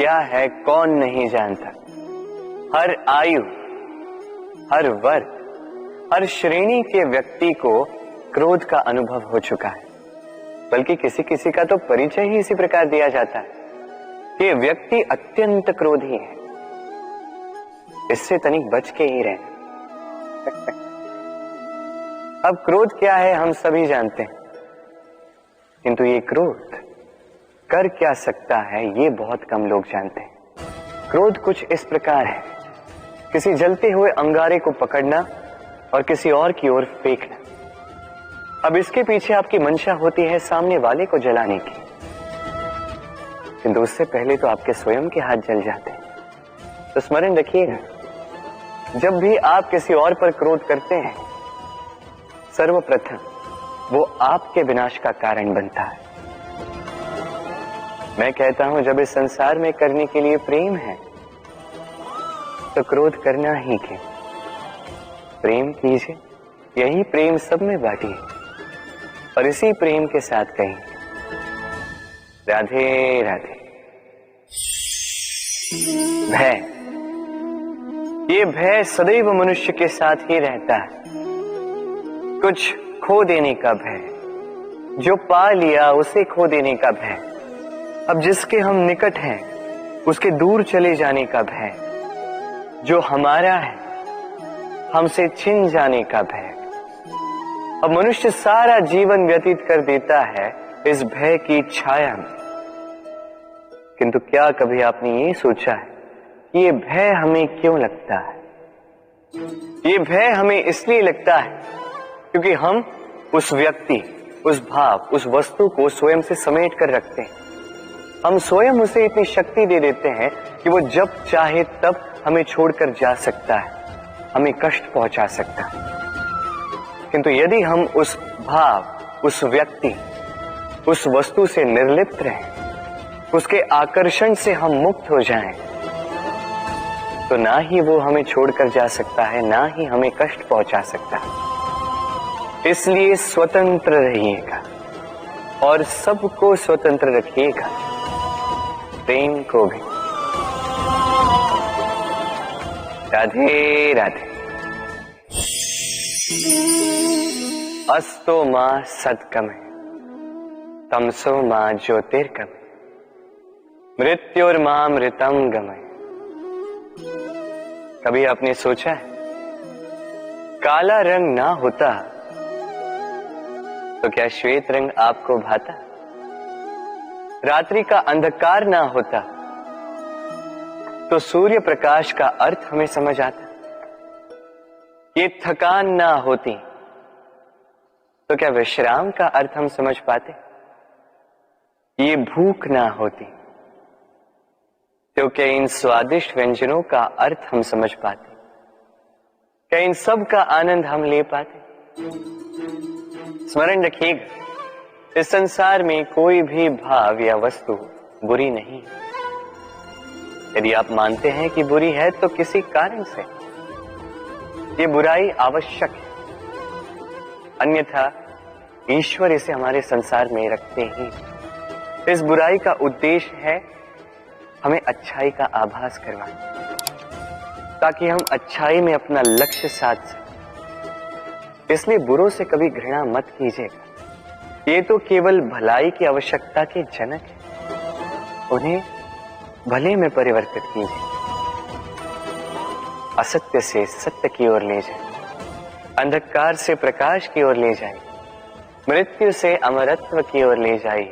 क्या है कौन नहीं जानता। हर आयु, हर वर्ग, हर श्रेणी के व्यक्ति को क्रोध का अनुभव हो चुका है। बल्कि किसी किसी का तो परिचय ही इसी प्रकार दिया जाता है कि व्यक्ति अत्यंत क्रोधी है, इससे तनिक बच के ही रहे। अब क्रोध क्या है हम सभी जानते हैं, किंतु ये क्रोध कर क्या सकता है ये बहुत कम लोग जानते हैं। क्रोध कुछ इस प्रकार है, किसी जलते हुए अंगारे को पकड़ना और किसी और की ओर फेंकना। अब इसके पीछे आपकी मंशा होती है सामने वाले को जलाने की, किंतु उससे पहले तो आपके स्वयं के हाथ जल जाते हैं। तो स्मरण रखिएगा, जब भी आप किसी और पर क्रोध करते हैं, सर्वप्रथम वो आपके विनाश का कारण बनता है। मैं कहता हूं जब इस संसार में करने के लिए प्रेम है तो क्रोध करना ही क्यों। प्रेम कीजिए, यही प्रेम सब में बांटिए और इसी प्रेम के साथ कहें राधे राधे। भय, ये भय सदैव मनुष्य के साथ ही रहता है। कुछ खो देने का भय, जो पा लिया उसे खो देने का भय, अब जिसके हम निकट हैं उसके दूर चले जाने का भय, जो हमारा है हमसे छिन जाने का भय। अब मनुष्य सारा जीवन व्यतीत कर देता है इस भय की छाया में। किंतु क्या कभी आपने ये सोचा है कि ये भय हमें क्यों लगता है? ये भय हमें इसलिए लगता है क्योंकि हम उस व्यक्ति, उस भाव, उस वस्तु को स्वयं से समेट कर रखते हैं। हम स्वयं उसे इतनी शक्ति दे देते हैं कि वो जब चाहे तब हमें छोड़कर जा सकता है, हमें कष्ट पहुंचा सकता है। किंतु यदि हम उस भाव, उस व्यक्ति, उस वस्तु से निर्लिप्त रहें, उसके आकर्षण से हम मुक्त हो जाएं, तो ना ही वो हमें छोड़कर जा सकता है, ना ही हमें कष्ट पहुंचा सकता है। इसलिए स्वतंत्र रहिएगा और सबको स्वतंत्र रखिएगा, प्रेम को भी। राधे राधे। अस्तो मां सत्कमे तमसो मां ज्योतिर्गमय मृत्युर्मां मृतम गमय। कभी आपने सोचा है काला रंग ना होता तो क्या श्वेत रंग आपको भाता? रात्रि का अंधकार ना होता तो सूर्य प्रकाश का अर्थ हमें समझ आता? ये थकान ना होती तो क्या विश्राम का अर्थ हम समझ पाते? ये भूख ना होती तो क्या इन स्वादिष्ट व्यंजनों का अर्थ हम समझ पाते? क्या इन सब का आनंद हम ले पाते? स्मरण रखिएगा, इस संसार में कोई भी भाव या वस्तु बुरी नहीं। यदि आप मानते हैं कि बुरी है तो किसी कारण से ये बुराई आवश्यक है, अन्यथा ईश्वर इसे हमारे संसार में रखते ही। इस बुराई का उद्देश्य है हमें अच्छाई का आभास करवाना, ताकि हम अच्छाई में अपना लक्ष्य साध सकें। इसलिए बुरों से कभी घृणा मत कीजिएगा, ये तो केवल भलाई की आवश्यकता के जनक है, उन्हें भले में परिवर्तित कीजिए। असत्य से सत्य की ओर ले जाए, अंधकार से प्रकाश की ओर ले जाए, मृत्यु से अमरत्व की ओर ले जाए,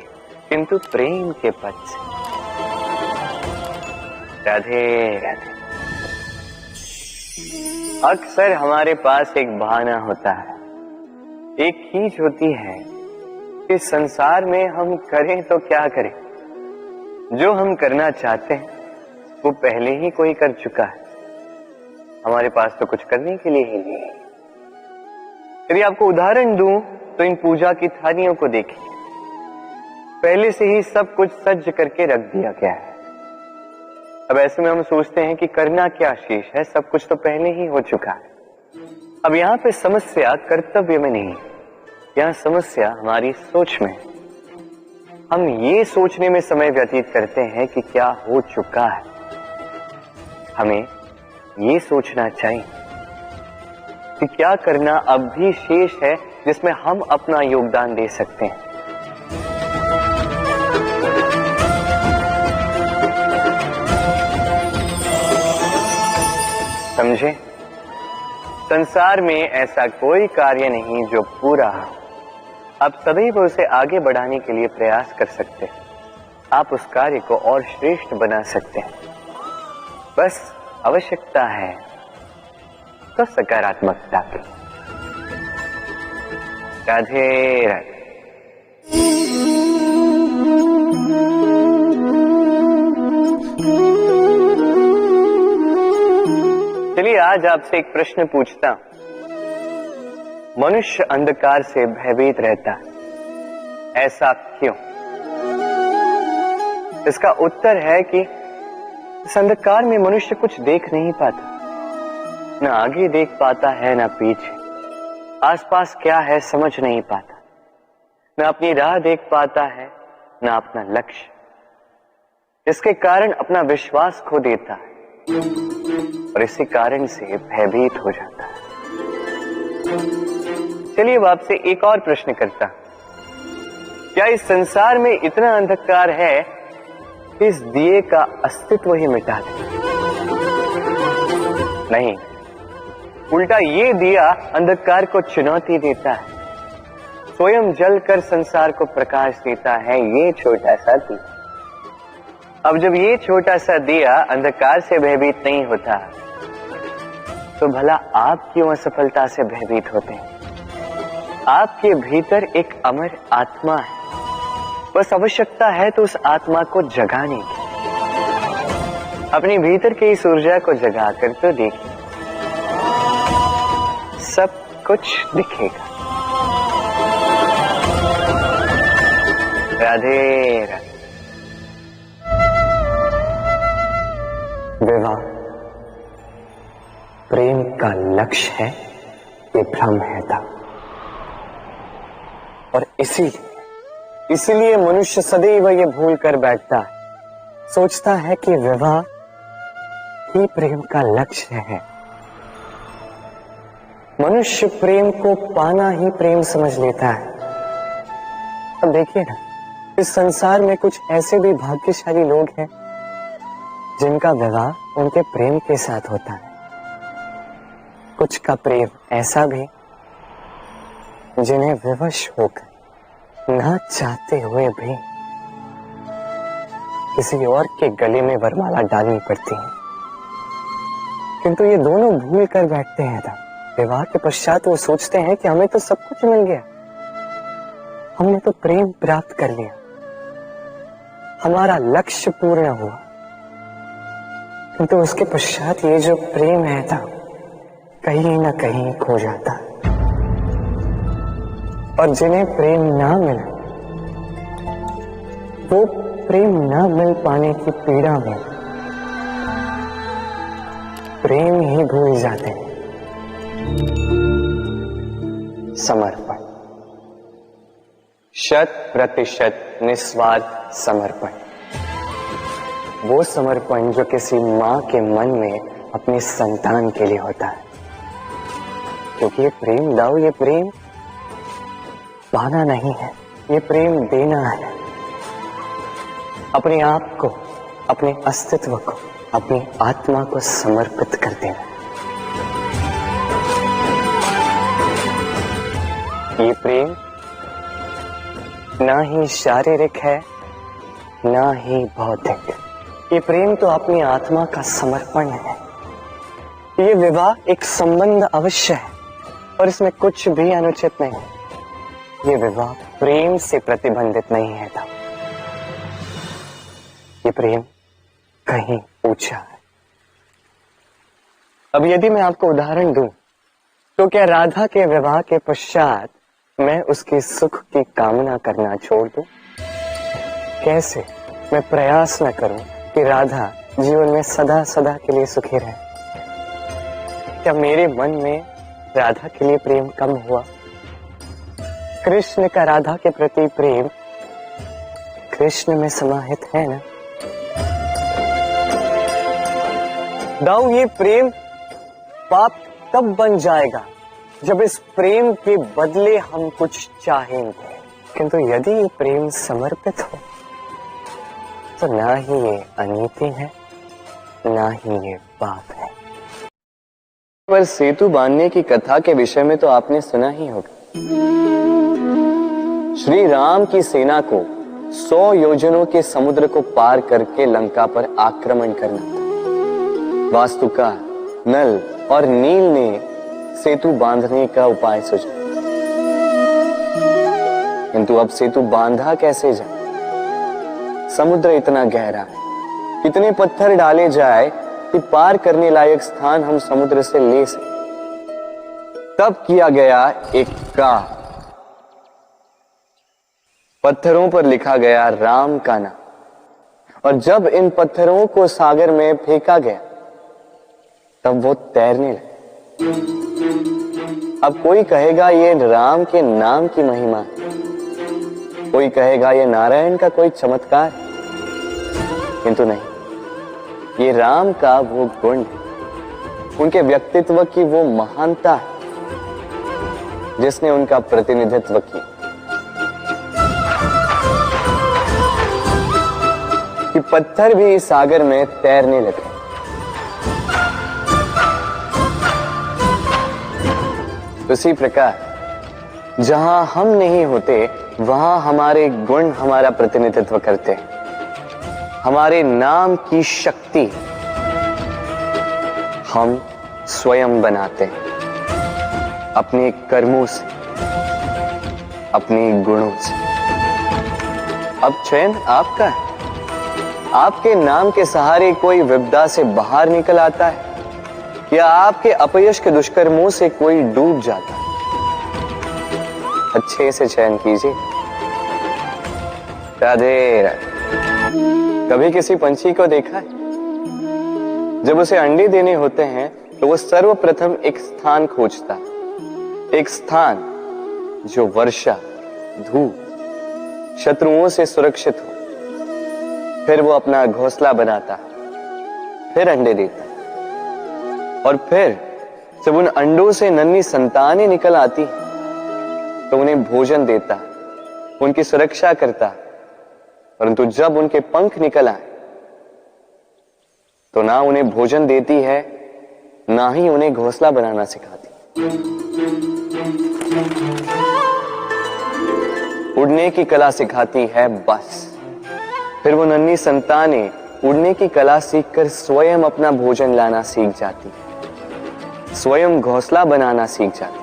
किंतु प्रेम के पथ से। राधे राधे। अक्सर हमारे पास एक बहाना होता है, एक खींच होती है कि संसार में हम करें तो क्या करें, जो हम करना चाहते हैं वो पहले ही कोई कर चुका है, हमारे पास तो कुछ करने के लिए ही नहीं है। यदि आपको उदाहरण दूं तो इन पूजा की थालियों को देखिए, पहले से ही सब कुछ सज्ज करके रख दिया गया है। अब ऐसे में हम सोचते हैं कि करना क्या शेष है, सब कुछ तो पहले ही हो चुका है। अब यहाँ पे समस्या कर्तव्य में नहीं है, यहाँ समस्या हमारी सोच में है। हम ये सोचने में समय व्यतीत करते हैं कि क्या हो चुका है। हमें ये सोचना चाहिए कि क्या करना अब भी शेष है जिसमें हम अपना योगदान दे सकते हैं। समझे? संसार में ऐसा कोई कार्य नहीं जो पूरा हो। आप सदैव उसे आगे बढ़ाने के लिए प्रयास कर सकते हैं। आप उस कार्य को और श्रेष्ठ बना सकते हैं। बस आवश्यकता है तो सकारात्मकता की। राधे राधे। चलिए आज आपसे एक प्रश्न पूछता हूं। मनुष्य अंधकार से भयभीत रहता है, ऐसा क्यों? इसका उत्तर है कि इस अंधकार में मनुष्य कुछ देख नहीं पाता, न आगे देख पाता है न पीछे, आसपास क्या है समझ नहीं पाता, न अपनी राह देख पाता है न अपना लक्ष्य, इसके कारण अपना विश्वास खो देता है और इसी कारण से भयभीत हो जाता है। चलिए अब आपसे एक और प्रश्न करता हूं। क्या इस संसार में इतना अंधकार है कि इस दिए का अस्तित्व ही मिटा दे? नहीं, उल्टा ये दिया अंधकार को चुनौती देता है, स्वयं जलकर संसार को प्रकाश देता है। ये छोटा सा दिया, अब जब ये छोटा सा दिया अंधकार से भयभीत नहीं होता, तो भला आप क्यों असफलता से भयभीत होते हैं? आपके भीतर एक अमर आत्मा है, बस आवश्यकता है तो उस आत्मा को जगाने की। अपने भीतर की इस ऊर्जा को जगाकर तो देखिए, सब कुछ दिखेगा। राधे राधे। विवाह प्रेम का लक्ष्य है, ये भ्रम है था। और इसीलिए मनुष्य सदैव ये भूल कर बैठता है, सोचता है कि विवाह ही प्रेम का लक्ष्य है। मनुष्य प्रेम को पाना ही प्रेम समझ लेता है। अब देखिए ना, इस संसार में कुछ ऐसे भी भाग्यशाली लोग हैं जिनका विवाह उनके प्रेम के साथ होता है। कुछ का प्रेम ऐसा भी जिन्हें विवश होकर ना चाहते हुए भी किसी और के गले में वरमाला डालनी पड़ती है। किंतु ये दोनों भूल कर बैठते हैं तब विवाह के पश्चात वो सोचते हैं कि हमें तो सब कुछ मिल गया, हमने तो प्रेम प्राप्त कर लिया, हमारा लक्ष्य पूर्ण हुआ। किंतु उसके पश्चात ये जो प्रेम है था कहीं ना कहीं खो जाता। और जिन्हें प्रेम ना मिला वो प्रेम ना मिल पाने की पीड़ा में प्रेम ही भूल जाते हैं। समर्पण, 100% निस्वार्थ समर्पण, वो समर्पण जो किसी मां के मन में अपने संतान के लिए होता है। क्योंकि ये प्रेम दाव, ये प्रेम पाना नहीं है, ये प्रेम देना है। अपने आप को, अपने अस्तित्व को, अपनी आत्मा को समर्पित कर देना। ये प्रेम ना ही शारीरिक है ना ही भौतिक, ये प्रेम तो अपनी आत्मा का समर्पण है। ये विवाह एक संबंध अवश्य है और इसमें कुछ भी अनुचित नहीं है। ये विवाह प्रेम से प्रतिबंधित नहीं है था। ये प्रेम कहीं ऊंचा है। अब यदि मैं आपको उदाहरण दूं, तो क्या राधा के विवाह के पश्चात मैं उसके सुख की कामना करना छोड़ दूं? कैसे मैं प्रयास न करूं कि राधा जीवन में सदा सदा के लिए सुखी रहे? क्या मेरे मन में राधा के लिए प्रेम कम हुआ? कृष्ण का राधा के प्रति प्रेम कृष्ण में समाहित है ना। दाऊ, ये प्रेम पाप तब बन जाएगा जब इस प्रेम के बदले हम कुछ चाहेंगे, किंतु यदि ये प्रेम समर्पित हो तो ना ही ये अनीति है, ना ही ये पाप है। पर सेतु बांधने की कथा के विषय में तो आपने सुना ही होगा। श्री राम की सेना को 100 योजनों के समुद्र को पार करके लंका पर आक्रमण करना था। वास्तुकार नल और नील ने सेतु बांधने का उपाय सोचा, किंतु अब सेतु बांधा कैसे जाए? समुद्र इतना गहरा है, कितने पत्थर डाले जाए कि पार करने लायक स्थान हम समुद्र से ले सके। तब किया गया एक काम, पत्थरों पर लिखा गया राम का नाम, और जब इन पत्थरों को सागर में फेंका गया तब वो तैरने लगे। अब कोई कहेगा ये राम के नाम की महिमा है, कोई कहेगा ये नारायण का कोई चमत्कार, किंतु नहीं, ये राम का वो गुण है, उनके व्यक्तित्व की वो महानता है जिसने उनका प्रतिनिधित्व किया कि पत्थर भी सागर में तैरने लगे। उसी प्रकार जहां हम नहीं होते वहां हमारे गुण हमारा प्रतिनिधित्व करते हैं, हमारे नाम की शक्ति हम स्वयं बनाते हैं अपने कर्मों से, अपने गुणों से। अब चयन आपका है, आपके नाम के सहारे कोई विपदा से बाहर निकल आता है या आपके अपयश के दुष्कर्मों से कोई डूब जाता है। अच्छे से चयन कीजिए। राधे राधे। कभी किसी पंछी को देखा है? जब उसे अंडे देने होते हैं तो वो सर्वप्रथम एक स्थान खोजता है, एक स्थान जो वर्षा, धूप, शत्रुओं से सुरक्षित हो। फिर वो अपना घोंसला बनाता है, फिर अंडे देता है, और फिर जब उन अंडों से नन्ही संतानें निकल आती हैं तो उन्हें भोजन देता है, उनकी सुरक्षा करता है। परंतु जब उनके पंख निकल आए तो ना उन्हें भोजन देती है, ना ही उन्हें घोंसला बनाना सिखाती। उड़ने की कला सिखाती है बस। फिर वो नन्ही संतानें उड़ने की कला सीखकर स्वयं अपना भोजन लाना सीख जाती, स्वयं घोंसला बनाना सीख जाती।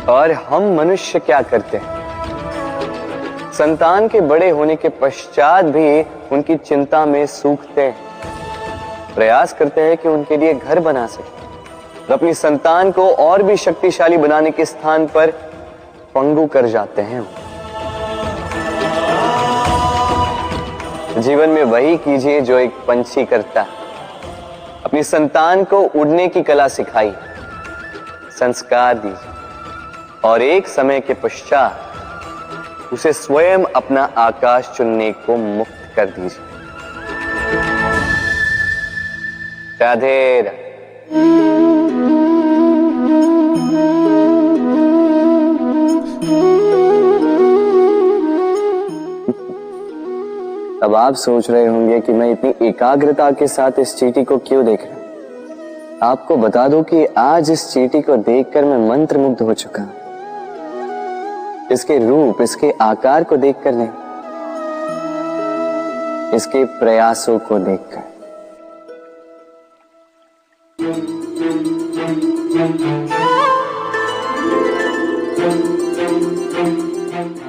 और हम मनुष्य क्या करते हैं? संतान के बड़े होने के पश्चात भी उनकी चिंता में सूखते हैं, प्रयास करते हैं कि उनके लिए घर बना सके, और अपनी संतान को और भी शक्तिशाली बनाने के स्थान पर पंगु कर जाते हैं। जीवन में वही कीजिए जो एक पंछी करता है। अपनी संतान को उड़ने की कला सिखाइए, संस्कार दीजिए, और एक समय के पश्चात उसे स्वयं अपना आकाश चुनने को मुक्त कर दीजिए। राधे राधे। अब आप सोच रहे होंगे कि मैं इतनी एकाग्रता के साथ इस चींटी को क्यों देख रहा हूं। आपको बता दूं कि आज इस चींटी को देखकर मैं मंत्रमुग्ध हो चुका हूं। इसके रूप, इसके आकार को देखकर नहीं, इसके प्रयासों को देखकर।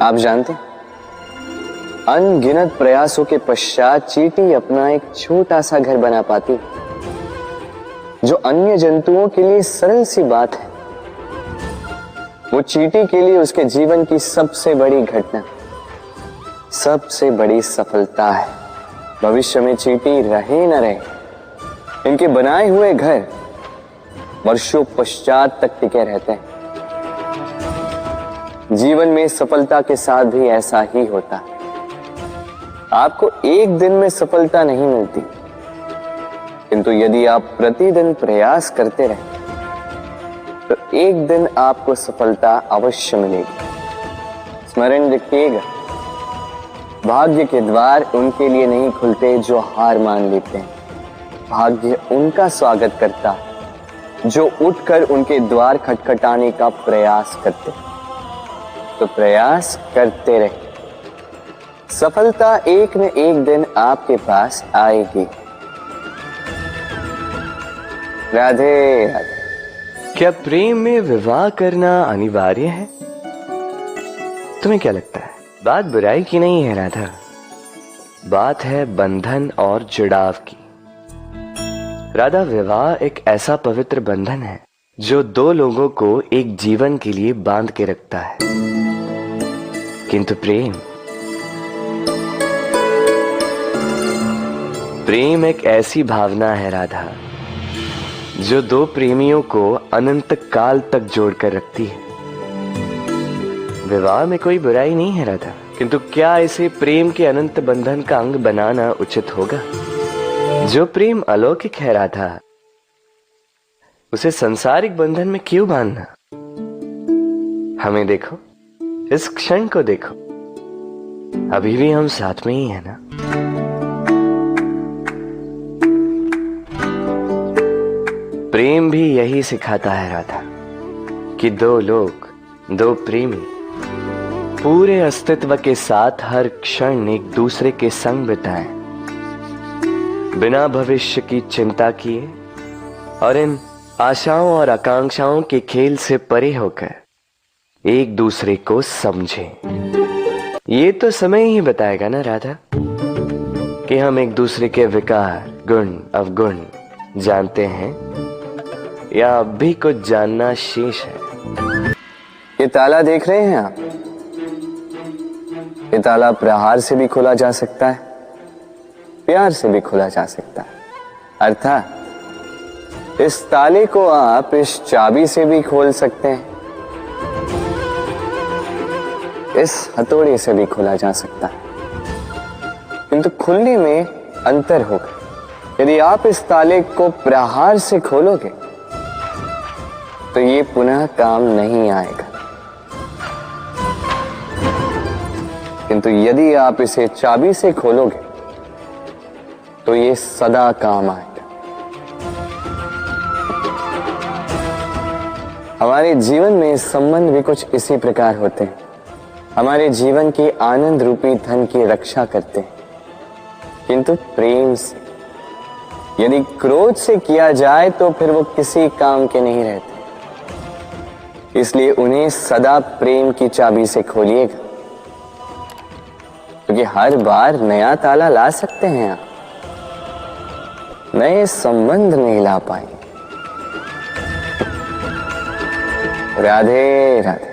आप जानते हैं, अनगिनत प्रयासों के पश्चात चींटी अपना एक छोटा सा घर बना पाती, जो अन्य जंतुओं के लिए सरल सी बात है। वो चींटी के लिए उसके जीवन की सबसे बड़ी घटना, सबसे बड़ी सफलता है। भविष्य में चींटी रहे न रहे, इनके बनाए हुए घर वर्षों पश्चात तक टिके रहते हैं। जीवन में सफलता के साथ भी ऐसा ही होता है। आपको एक दिन में सफलता नहीं मिलती, किंतु यदि आप प्रतिदिन प्रयास करते रहे तो एक दिन आपको सफलता अवश्य मिलेगी। स्मरण रखिएगा, भाग्य के द्वार उनके लिए नहीं खुलते जो हार मान लेते हैं। भाग्य उनका स्वागत करता जो उठकर उनके द्वार खटखटाने का प्रयास करते। तो प्रयास करते रहे, सफलता एक न एक दिन आपके पास आएगी। राधे राधे। क्या प्रेम में विवाह करना अनिवार्य है? तुम्हें क्या लगता है? बात बुराई की नहीं है राधा, बात है बंधन और जुड़ाव की। राधा, विवाह एक ऐसा पवित्र बंधन है जो दो लोगों को एक जीवन के लिए बांध के रखता है, किंतु प्रेम एक ऐसी भावना है राधा जो दो प्रेमियों को अनंत काल तक जोड़कर रखती है। विवाह में कोई बुराई नहीं है राधा, किंतु क्या इसे प्रेम के अनंत बंधन का अंग बनाना उचित होगा? जो प्रेम अलौकिक है राधा, उसे सांसारिक बंधन में क्यों बांधना? हमें देखो, इस क्षण को देखो, अभी भी हम साथ में ही है ना। प्रेम भी यही सिखाता है राधा कि दो लोग, दो प्रेमी पूरे अस्तित्व के साथ हर क्षण एक दूसरे के संग बिताएं, बिना भविष्य की चिंता किए और इन आशाओं और आकांक्षाओं के खेल से परे होकर एक दूसरे को समझें। ये तो समय ही बताएगा ना राधा कि हम एक दूसरे के विकार, गुण, अवगुण जानते हैं या अब भी कुछ जानना शेष है। ये ताला देख रहे हैं आप? ये ताला प्रहार से भी खोला जा सकता है, प्यार से भी खोला जा सकता है। अर्थात इस ताले को आप इस चाबी से भी खोल सकते हैं, इस हथौड़े से भी खोला जा सकता है, किंतु खुलने में अंतर होगा। यदि आप इस ताले को प्रहार से खोलोगे तो ये पुनः काम नहीं आएगा, किंतु यदि आप इसे चाबी से खोलोगे तो ये सदा काम आएगा। हमारे जीवन में संबंध भी कुछ इसी प्रकार होते हैं। हमारे जीवन के आनंद रूपी धन की रक्षा करते हैं, किंतु प्रेम से। यदि क्रोध से किया जाए तो फिर वो किसी काम के नहीं रहते। इसलिए उन्हें सदा प्रेम की चाबी से खोलिएगा, क्योंकि हर बार नया ताला ला सकते हैं आप, नए संबंध नहीं ला पाएंगे। राधे राधे।